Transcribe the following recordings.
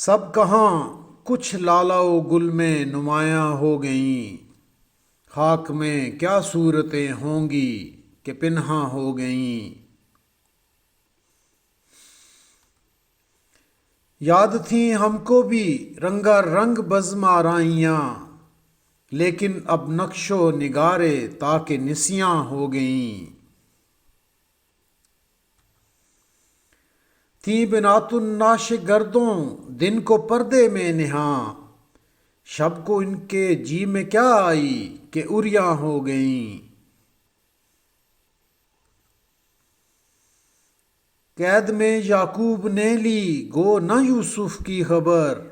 سب کہاں کچھ لالا و گل میں نمایاں ہو گئیں، خاک میں کیا صورتیں ہوں گی کہ پنہاں ہو گئیں۔ یاد تھیں ہم کو بھی رنگا رنگ بزم آرائیاں، لیکن اب نقش و نگارے تاکہ نسیاں ہو گئیں۔ تیں بنات الناش گردوں دن کو پردے میں نہاں، شب کو ان کے جی میں کیا آئی کہ عریاں ہو گئیں۔ قید میں یعقوب نے لی گو نہ یوسف کی خبر،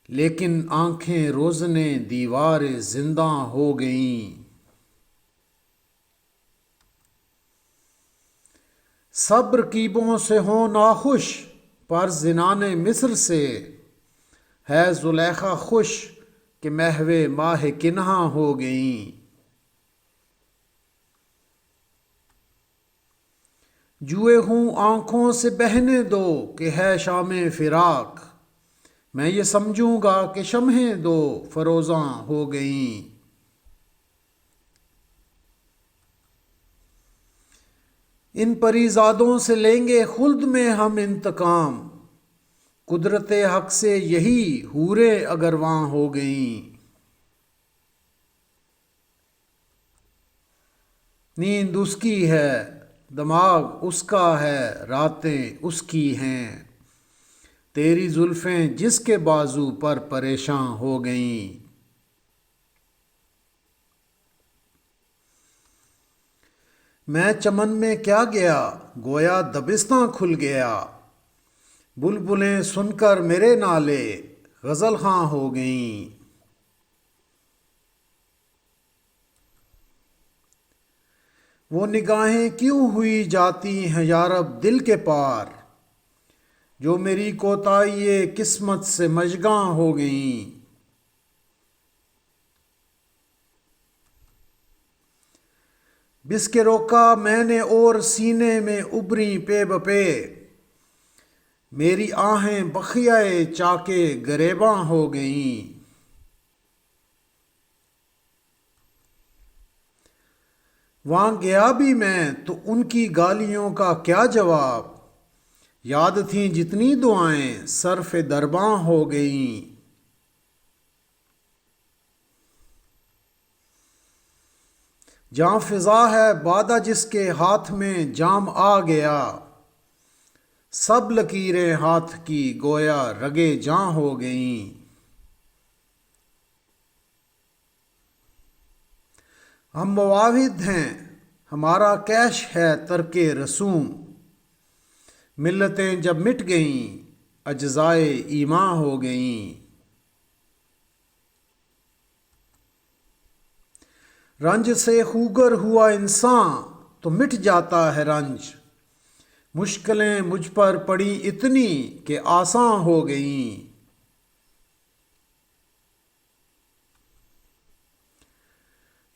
لیکن آنکھیں روزنے دیوار زنداں ہو گئیں۔ سب رقیبوں سے ہوں ناخوش پر زنان مصر سے، ہے زلیخا خوش کہ محو ماہ کنہاں ہو گئیں۔ جوئے ہوں آنکھوں سے بہنے دو کہ ہے شام فراق، میں یہ سمجھوں گا کہ شمعیں دو فروزاں ہو گئیں۔ ان پریزادوں سے لیں گے خلد میں ہم انتقام، قدرت حق سے یہی حوریں اگر واں ہو گئیں۔ نیند اس کی ہے، دماغ اس کا ہے، راتیں اس کی ہیں، تیری زلفیں جس کے بازو پر پریشاں ہو گئیں۔ میں چمن میں کیا گیا گویا دبستاں کھل گیا، بلبلیں سن کر میرے نالے غزل خواں ہو گئیں۔ وہ نگاہیں کیوں ہوئی جاتی ہیں یارب دل کے پار، جو میری کوتاہی قسمت سے مژگاں ہو گئیں۔ بس کے روکا میں نے اور سینے میں ابری پے بپے، میری آہیں بخیائے چاکے گریباں ہو گئیں۔ وہاں گیا بھی میں تو ان کی گالیوں کا کیا جواب، یاد تھیں جتنی دعائیں صرف درباں ہو گئیں۔ جاں فضا ہے بادہ جس کے ہاتھ میں جام آ گیا، سب لکیریں ہاتھ کی گویا رگے جاں ہو گئیں۔ ہم معاہد ہیں ہمارا کیش ہے ترک رسوم، ملتیں جب مٹ گئیں اجزائے ایماں ہو گئیں۔ رنج سے خوگر ہوا انسان تو مٹ جاتا ہے رنج، مشکلیں مجھ پر پڑیں اتنی کہ آساں ہو گئیں۔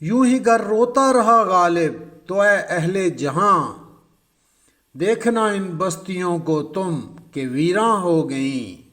یوں ہی گر روتا رہا غالب تو اے اہل جہاں، دیکھنا ان بستیوں کو تم کہ ویراں ہو گئیں۔